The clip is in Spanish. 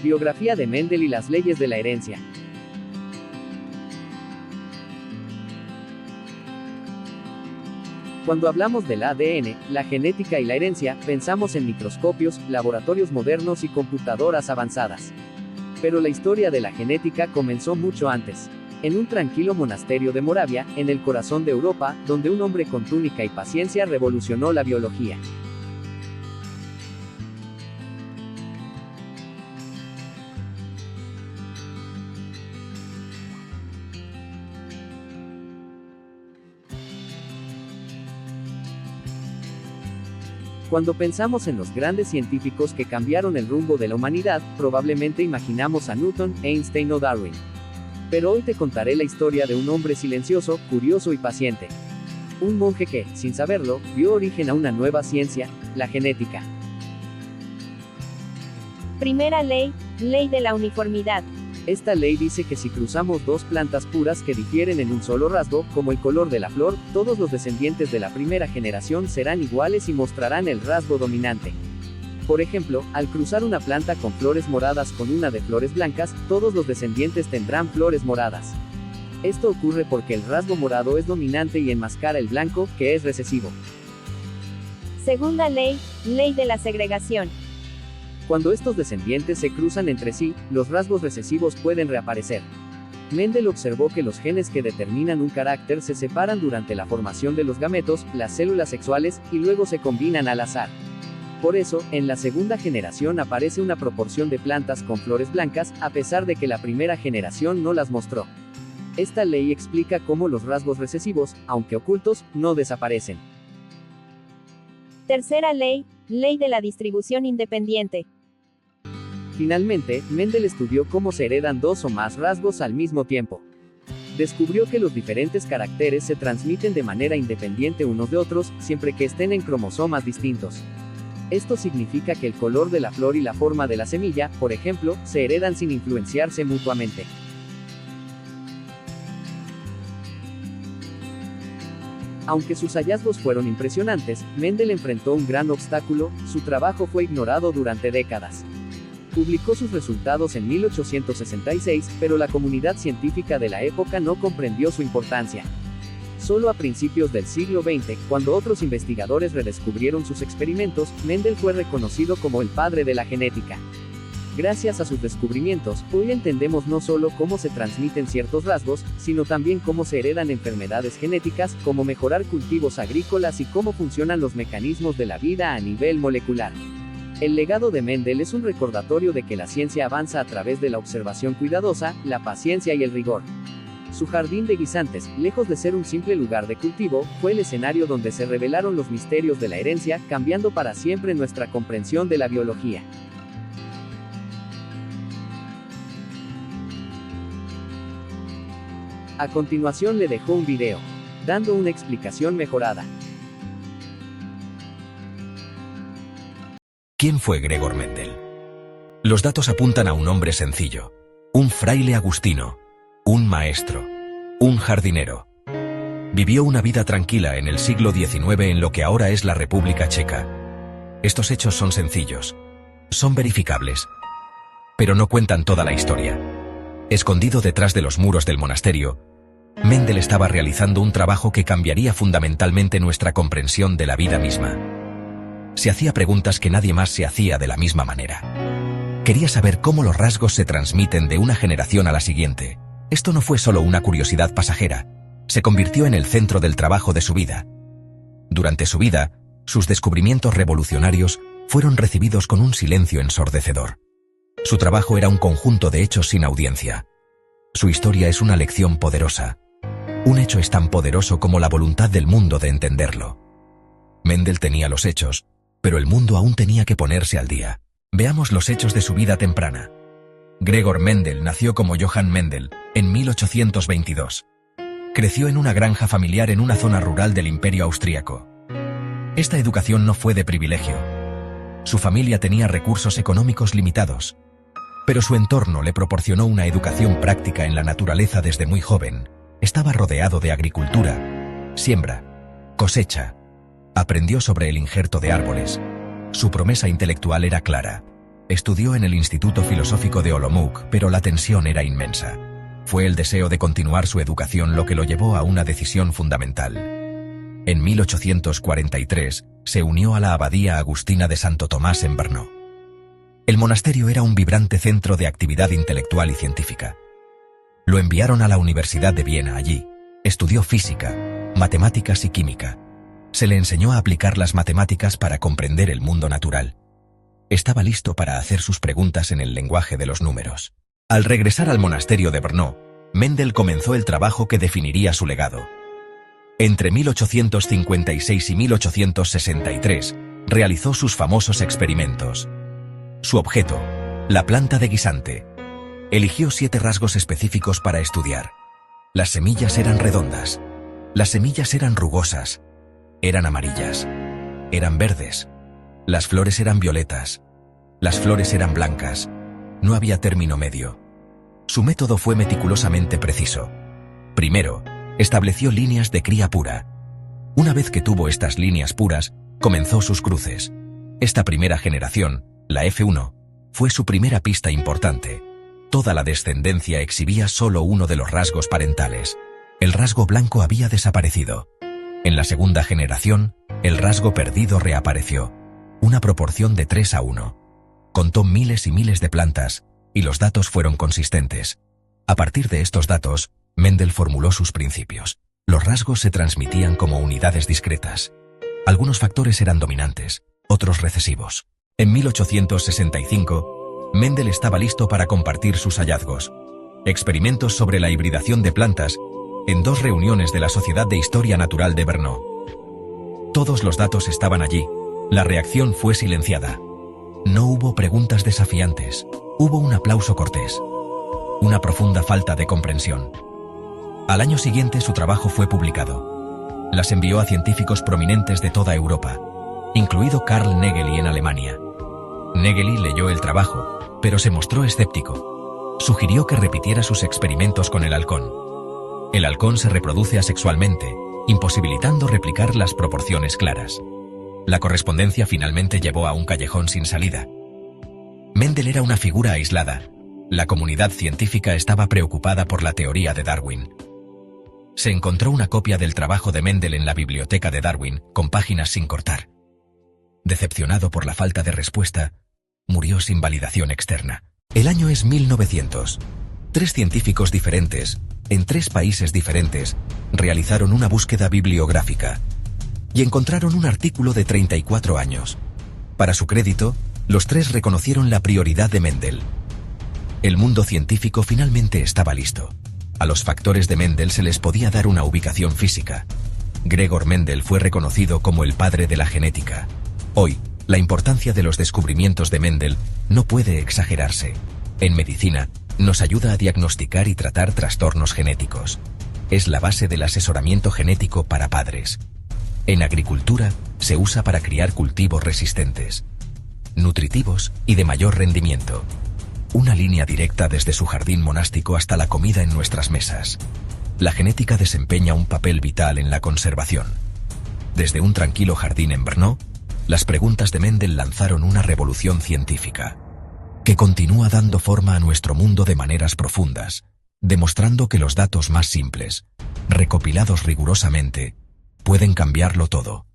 Biografía de Mendel y las leyes de la herencia. Cuando hablamos del ADN, la genética y la herencia, pensamos en microscopios, laboratorios modernos y computadoras avanzadas. Pero la historia de la genética comenzó mucho antes. En un tranquilo monasterio de Moravia, en el corazón de Europa, donde un hombre con túnica y paciencia revolucionó la biología. Cuando pensamos en los grandes científicos que cambiaron el rumbo de la humanidad, probablemente imaginamos a Newton, Einstein o Darwin. Pero hoy te contaré la historia de un hombre silencioso, curioso y paciente. Un monje que, sin saberlo, dio origen a una nueva ciencia, la genética. Primera ley, ley de la uniformidad. Esta ley dice que si cruzamos dos plantas puras que difieren en un solo rasgo, como el color de la flor, todos los descendientes de la primera generación serán iguales y mostrarán el rasgo dominante. Por ejemplo, al cruzar una planta con flores moradas con una de flores blancas, todos los descendientes tendrán flores moradas. Esto ocurre porque el rasgo morado es dominante y enmascara el blanco, que es recesivo. Segunda ley, ley de la segregación. Cuando estos descendientes se cruzan entre sí, los rasgos recesivos pueden reaparecer. Mendel observó que los genes que determinan un carácter se separan durante la formación de los gametos, las células sexuales, y luego se combinan al azar. Por eso, en la segunda generación aparece una proporción de plantas con flores blancas, a pesar de que la primera generación no las mostró. Esta ley explica cómo los rasgos recesivos, aunque ocultos, no desaparecen. Tercera ley, ley de la distribución independiente. Finalmente, Mendel estudió cómo se heredan dos o más rasgos al mismo tiempo. Descubrió que los diferentes caracteres se transmiten de manera independiente unos de otros, siempre que estén en cromosomas distintos. Esto significa que el color de la flor y la forma de la semilla, por ejemplo, se heredan sin influenciarse mutuamente. Aunque sus hallazgos fueron impresionantes, Mendel enfrentó un gran obstáculo: su trabajo fue ignorado durante décadas. Publicó sus resultados en 1866, pero la comunidad científica de la época no comprendió su importancia. Solo a principios del siglo XX, cuando otros investigadores redescubrieron sus experimentos, Mendel fue reconocido como el padre de la genética. Gracias a sus descubrimientos, hoy entendemos no solo cómo se transmiten ciertos rasgos, sino también cómo se heredan enfermedades genéticas, cómo mejorar cultivos agrícolas y cómo funcionan los mecanismos de la vida a nivel molecular. El legado de Mendel es un recordatorio de que la ciencia avanza a través de la observación cuidadosa, la paciencia y el rigor. Su jardín de guisantes, lejos de ser un simple lugar de cultivo, fue el escenario donde se revelaron los misterios de la herencia, cambiando para siempre nuestra comprensión de la biología. A continuación le dejó un video, dando una explicación mejorada. ¿Quién fue Gregor Mendel? Los datos apuntan a un hombre sencillo, un fraile agustino, un maestro, un jardinero. Vivió una vida tranquila en el siglo XIX en lo que ahora es la República Checa. Estos hechos son sencillos, son verificables, pero no cuentan toda la historia. Escondido detrás de los muros del monasterio, Mendel estaba realizando un trabajo que cambiaría fundamentalmente nuestra comprensión de la vida misma. Se hacía preguntas que nadie más se hacía de la misma manera. Quería saber cómo los rasgos se transmiten de una generación a la siguiente. Esto no fue solo una curiosidad pasajera, se convirtió en el centro del trabajo de su vida. Durante su vida, sus descubrimientos revolucionarios fueron recibidos con un silencio ensordecedor. Su trabajo era un conjunto de hechos sin audiencia. Su historia es una lección poderosa. Un hecho es tan poderoso como la voluntad del mundo de entenderlo. Mendel tenía los hechos, pero el mundo aún tenía que ponerse al día. Veamos los hechos de su vida temprana. Gregor Mendel nació como Johann Mendel, en 1822. Creció en una granja familiar en una zona rural del Imperio Austríaco. Esta educación no fue de privilegio. Su familia tenía recursos económicos limitados, pero su entorno le proporcionó una educación práctica en la naturaleza desde muy joven. Estaba rodeado de agricultura, siembra, cosecha. Aprendió sobre el injerto de árboles. Su promesa intelectual era clara. Estudió en el Instituto Filosófico de Olomouc, pero la tensión era inmensa. Fue el deseo de continuar su educación lo que lo llevó a una decisión fundamental. En 1843, se unió a la abadía agustina de Santo Tomás en Brno. El monasterio era un vibrante centro de actividad intelectual y científica. Lo enviaron a la Universidad de Viena. Allí estudió física, matemáticas y química. Se le enseñó a aplicar las matemáticas para comprender el mundo natural. Estaba listo para hacer sus preguntas en el lenguaje de los números. Al regresar al monasterio de Brno, Mendel comenzó el trabajo que definiría su legado. Entre 1856 y 1863, realizó sus famosos experimentos. Su objeto, la planta de guisante. Eligió 7 rasgos específicos para estudiar. Las semillas eran redondas. Las semillas eran rugosas. Eran amarillas. Eran verdes. Las flores eran violetas. Las flores eran blancas. No había término medio. Su método fue meticulosamente preciso. Primero, estableció líneas de cría pura. Una vez que tuvo estas líneas puras, comenzó sus cruces. Esta primera generación, la F1, fue su primera pista importante. Toda la descendencia exhibía solo uno de los rasgos parentales. El rasgo blanco había desaparecido. En la segunda generación, el rasgo perdido reapareció. Una proporción de 3:1. Contó miles y miles de plantas, y los datos fueron consistentes. A partir de estos datos, Mendel formuló sus principios. Los rasgos se transmitían como unidades discretas. Algunos factores eran dominantes, otros recesivos. En 1865, Mendel estaba listo para compartir sus hallazgos. Experimentos sobre la hibridación de plantas, en 2 reuniones de la Sociedad de Historia Natural de Brno. Todos los datos estaban allí. La reacción fue silenciada. No hubo preguntas desafiantes. Hubo un aplauso cortés. Una profunda falta de comprensión. Al año siguiente su trabajo fue publicado. Las envió a científicos prominentes de toda Europa, incluido Carl Nägeli en Alemania. Nägeli leyó el trabajo, pero se mostró escéptico. Sugirió que repitiera sus experimentos con el halcón. El halcón se reproduce asexualmente, imposibilitando replicar las proporciones claras. La correspondencia finalmente llevó a un callejón sin salida. Mendel era una figura aislada. La comunidad científica estaba preocupada por la teoría de Darwin. Se encontró una copia del trabajo de Mendel en la biblioteca de Darwin, con páginas sin cortar. Decepcionado por la falta de respuesta, murió sin validación externa. El año es 1900. 3 científicos diferentes, en 3 países diferentes, realizaron una búsqueda bibliográfica y encontraron un artículo de 34 años. Para su crédito, los 3 reconocieron la prioridad de Mendel. El mundo científico finalmente estaba listo. A los factores de Mendel se les podía dar una ubicación física. Gregor Mendel fue reconocido como el padre de la genética. Hoy, la importancia de los descubrimientos de Mendel no puede exagerarse. En medicina, nos ayuda a diagnosticar y tratar trastornos genéticos. Es la base del asesoramiento genético para padres. En agricultura, se usa para criar cultivos resistentes, nutritivos y de mayor rendimiento. Una línea directa desde su jardín monástico hasta la comida en nuestras mesas. La genética desempeña un papel vital en la conservación. Desde un tranquilo jardín en Brno, las preguntas de Mendel lanzaron una revolución científica, que continúa dando forma a nuestro mundo de maneras profundas, demostrando que los datos más simples, recopilados rigurosamente, pueden cambiarlo todo.